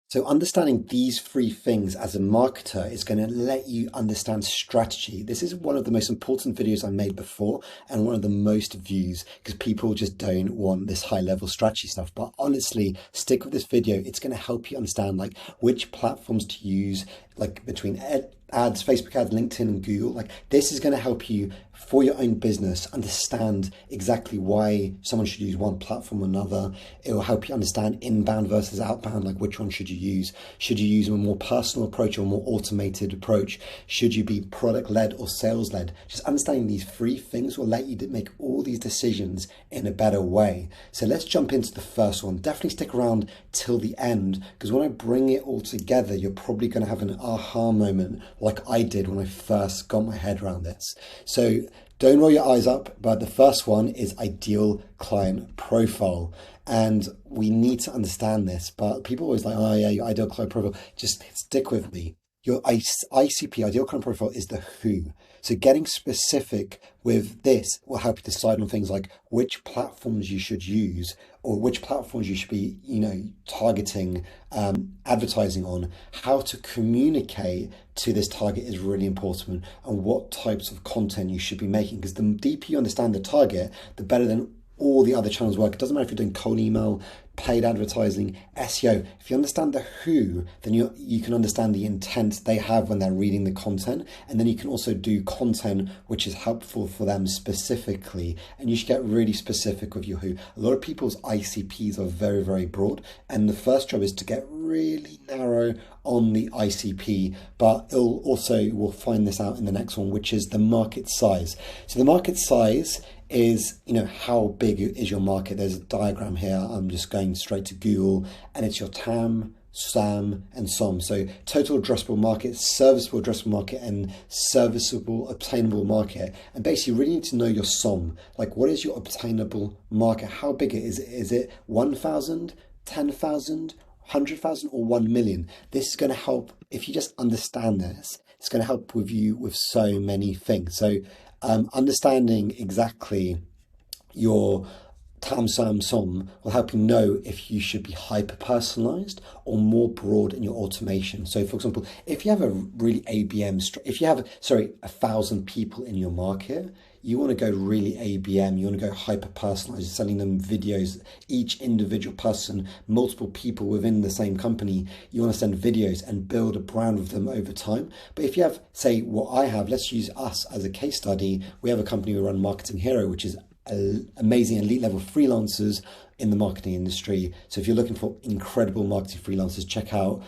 So understanding these three things as a marketer is going to let you understand strategy. This is one of the most important videos I made before and one of the most views because people just don't want this high level strategy stuff. But honestly, stick with this video. It's going to help you understand like which platforms to use, like between ads, Facebook ads, LinkedIn and Google. Like this is going to help you for your own business understand exactly why someone should use one platform or another. It will help you understand inbound versus outbound, like which one should you use? Should you use a more personal approach or a more automated approach? Should you be product led or sales led? Just understanding these three things will let you make all these decisions in a better way. So let's jump into the first one. Definitely stick around till the end because when I bring it all together, you're probably going to have an aha moment like I did when I first got my head around this. So don't roll your eyes up, but the first one is ideal client profile. And we need to understand this, but people always like, oh yeah, your ideal client profile. Just stick with me. Your ICP, ideal client profile, is the who. So getting specific with this will help you decide on things like which platforms you should use or which platforms you should be, targeting, advertising on. How to communicate to this target is really important, and what types of content you should be making. Because the deeper you understand the target, the better then all the other channels work. It doesn't matter if you're doing cold email, paid advertising, SEO. If you understand the who, then you can understand the intent they have when they're reading the content. And then you can also do content which is helpful for them specifically. And you should get really specific with your who. A lot of people's ICPs are very, very broad. And the first job is to get really narrow on the ICP, but we'll find this out in the next one, which is the market size. So the market size is, how big is your market? There's a diagram here. I'm just going straight to Google, and it's your TAM, SAM, and SOM. So total addressable market, serviceable addressable market, and serviceable obtainable market. And basically, you really need to know your SOM. Like, what is your obtainable market? How big it is? Is it 1,000, 10,000, 100,000, or 1 million? This is going to help. If you just understand this, it's going to help with you with so many things. So understanding exactly your TAM, SAM, SOM will help you know if you should be hyper personalized or more broad in your automation. So for example, if you have a really if you have 1,000 people in your market, you want to go really ABM, you want to go hyper personalized, selling them videos, each individual person, multiple people within the same company. You want to send videos and build a brand with them over time. But if you have, say, what I have, let's use us as a case study. We have a company we run, Marketing Hero, which is amazing elite level freelancers in the marketing industry. So if you're looking for incredible marketing freelancers, check out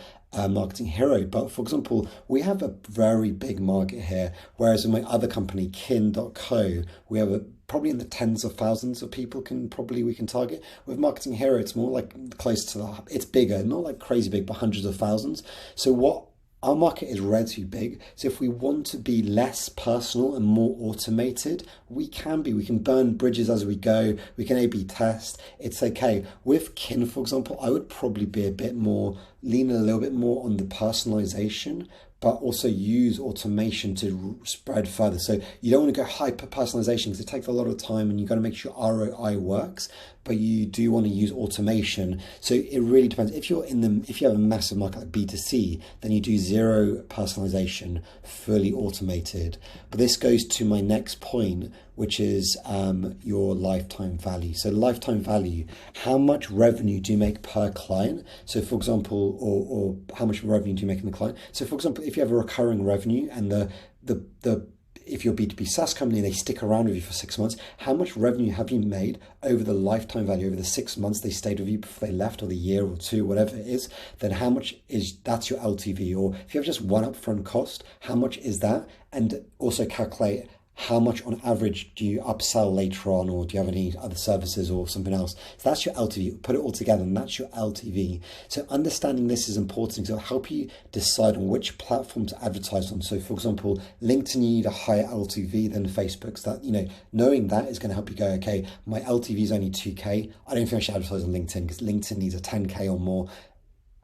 Marketing Hero. But for example, we have a very big market here, whereas in my other company, kin.co, we have probably in the tens of thousands of people we can target. With Marketing Hero, it's more like close to it's bigger, not like crazy big, but hundreds of thousands. So our market is relatively big. So if we want to be less personal and more automated, we can burn bridges as we go. We can A/B test. It's okay. With Kin, for example, I would probably be lean a little bit more on the personalization, but also use automation to spread further. So you don't want to go hyper personalization because it takes a lot of time and you've got to make sure ROI works, but you do want to use automation. So it really depends. If you have a massive market like B2C, then you do zero personalization, fully automated. But this goes to my next point, which is your lifetime value. So lifetime value, how much revenue do you make per client? So for example, or how much revenue do you make in the client? So for example, if you have a recurring revenue and if you're a B2B SaaS company, they stick around with you for 6 months, how much revenue have you made over the lifetime value, over the 6 months they stayed with you before they left, or the year or two, whatever it is, then how much that's your LTV? Or if you have just one upfront cost, how much is that? And also calculate how much on average do you upsell later on, or do you have any other services or something else? So that's your LTV. Put it all together and that's your LTV. So understanding this is important because it'll help you decide on which platform to advertise on. So for example, LinkedIn, you need a higher LTV than Facebook. So that, knowing that is going to help you go, okay, my LTV is only 2K. I don't think I should advertise on LinkedIn because LinkedIn needs a 10K or more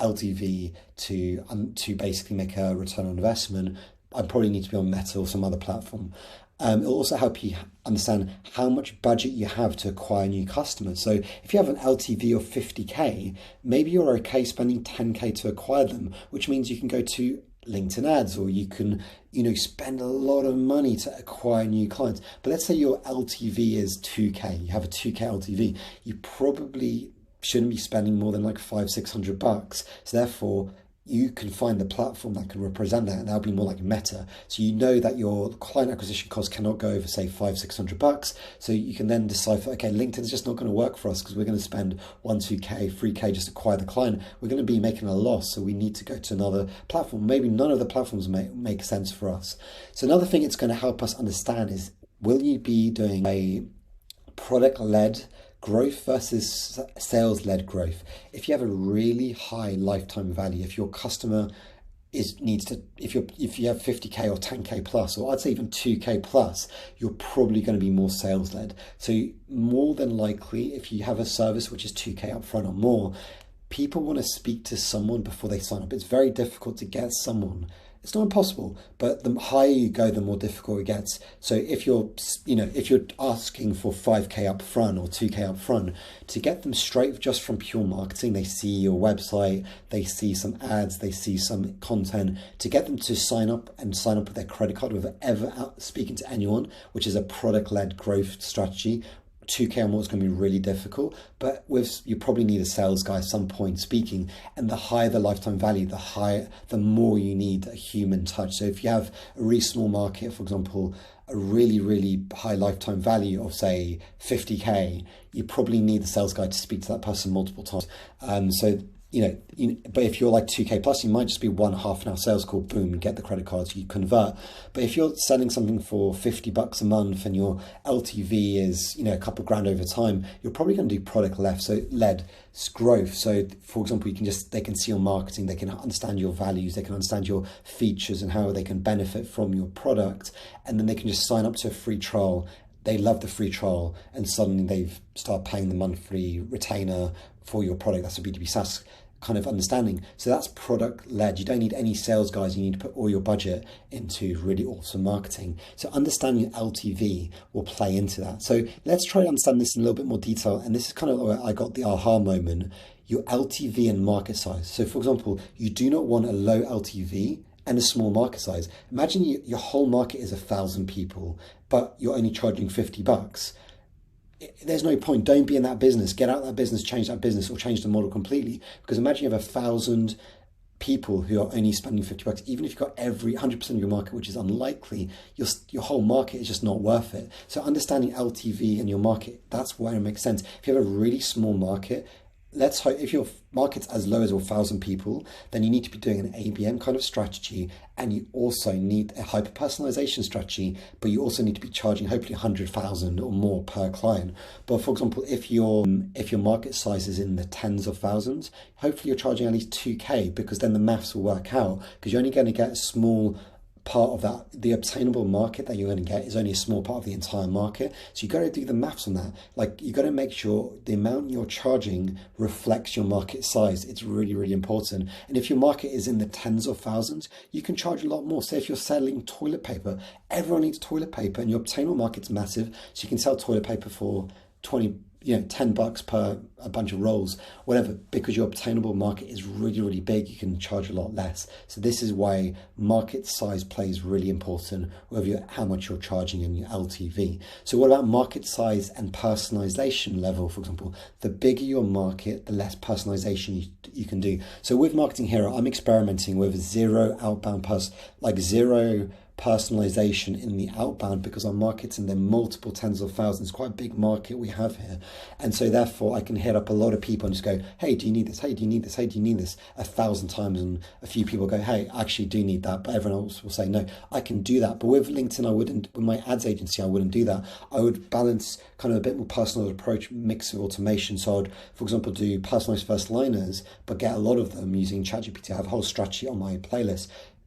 LTV to basically make a return on investment. I probably need to be on Meta or some other platform. It'll also help you understand how much budget you have to acquire new customers. So if you have an LTV of 50K, maybe you're okay spending 10K to acquire them, which means you can go to LinkedIn ads, or you can, spend a lot of money to acquire new clients. But let's say your LTV is 2K, you have a 2K LTV, you probably shouldn't be spending more than like $500-600. So therefore, you can find the platform that can represent that, and that'll be more like Meta. So you know that your client acquisition cost cannot go over, say, $500-600. So you can then decipher, okay, LinkedIn's just not going to work for us because we're going to spend 1-2K, 3K just to acquire the client. We're going to be making a loss, so we need to go to another platform. Maybe none of the platforms make sense for us. So another thing it's going to help us understand is, will you be doing a product-led growth versus sales-led growth? If you have a really high lifetime value, if your customer if you have 50K or 10K plus, or I'd say even 2K plus, you're probably going to be more sales-led. So more than likely, if you have a service which is 2K upfront or more, people want to speak to someone before they sign up. It's very difficult to get someone. It's not impossible, but the higher you go, the more difficult it gets. So if you're asking for 5K up front or 2K up front, to get them straight just from pure marketing, they see your website, they see some ads, they see some content, to get them to sign up with their credit card without ever speaking to anyone, which is a product-led growth strategy. 2K or more is going to be really difficult, but you probably need a sales guy at some point speaking, and the higher the lifetime value, the more you need a human touch. So if you have a really small market, for example, a really, really high lifetime value of, say, 50K, you probably need the sales guy to speak to that person multiple times. But if you're like 2K plus, you might just be one half-an-hour sales call, boom, get the credit cards, you convert. But if you're selling something for $50 a month and your LTV is, a couple grand over time, you're probably going to do product-led growth. So for example, they can see your marketing, they can understand your values, they can understand your features and how they can benefit from your product. And then they can just sign up to a free trial. They love the free trial, and suddenly they've started paying the monthly retainer for your product. That's a B2B SaaS kind of understanding. So that's product led. You don't need any sales guys. You need to put all your budget into really awesome marketing. So understanding LTV will play into that. So let's try to understand this in a little bit more detail. And this is kind of where I got the aha moment, your LTV and market size. So for example, you do not want a low LTV and a small market size. Imagine your whole market is 1,000 people, but you're only charging $50. There's no point. Don't be in that business. Get out of that business, change that business, or change the model completely. Because imagine you have 1,000 people who are only spending $50. Even if you've got 100% of your market, which is unlikely, your whole market is just not worth it. So understanding LTV and your market, that's where it makes sense. If you have a really small market, let's hope if your market's as low as 1,000 people, then you need to be doing an ABM kind of strategy, and you also need a hyper personalization strategy, but you also need to be charging hopefully 100,000 or more per client. But for example, if your market size is in the tens of thousands, hopefully you're charging at least 2K, because then the maths will work out, because you're only going to get a small part of that. The obtainable market that you're going to get is only a small part of the entire market. So you got to do the maths on that. Like, you got to make sure the amount you're charging reflects your market size. It's really, really important. And if your market is in the tens of thousands, you can charge a lot more. Say if you're selling toilet paper, everyone needs toilet paper, and your obtainable market's massive. So you can sell toilet paper for $10 per a bunch of rolls, whatever, because your obtainable market is really, really big. You can charge a lot less. So this is why market size plays really important, how much you're charging in your LTV. So what about market size and personalization level? For example, the bigger your market, the less personalization you can do. So with Marketing Hero, I'm experimenting with zero personalization in the outbound, because our market's in the multiple tens of thousands. Quite a big market we have here, and so therefore I can hit up a lot of people and just go, hey, do you need this? Hey, do you need this? Hey, do you need this? 1,000 times, and a few people go, hey, I actually do need that, but everyone else will say no. I can do that, but with LinkedIn I wouldn't. With my ads agency I wouldn't do that. I would balance kind of a bit more personal approach, mix of automation. So I'd, for example, do personalized first liners, but get a lot of them using ChatGPT. I have a whole strategy on my playlist.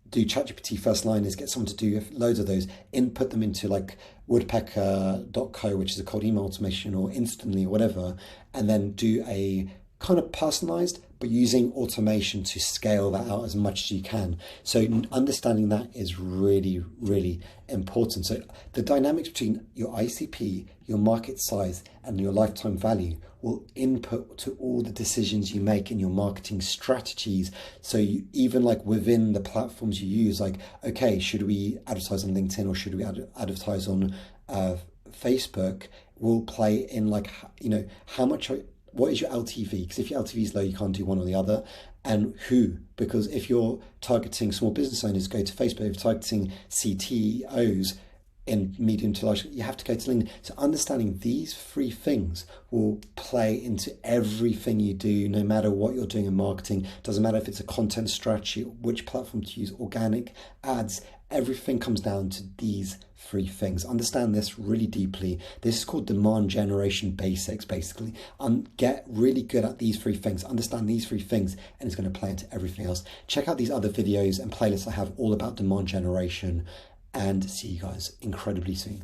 Do ChatGPT first liners, get someone to do loads of those, input them into like woodpecker.co, which is a cold email automation, or Instantly or whatever, and then do a kind of personalized but using automation to scale that out as much as you can. So understanding that is really, really important. So the dynamics between your ICP, your market size, and your lifetime value will input to all the decisions you make in your marketing strategies. So you, even like within the platforms you use, like, okay, should we advertise on LinkedIn or should we advertise on Facebook, will play in like, you know, how much, what is your LTV? Because if your LTV is low, you can't do one or the other. And who? Because if you're targeting small business owners, go to Facebook. If you're targeting CTOs in medium to large, you have to go to LinkedIn. So understanding these three things will play into everything you do, no matter what you're doing in marketing. Doesn't matter if it's a content strategy, which platform to use, organic, ads, everything comes down to these three things. Understand this really deeply. This is called demand generation basics, basically. Get really good at these three things. Understand these three things, and it's going to play into everything else. Check out these other videos and playlists I have all about demand generation, and see you guys incredibly soon.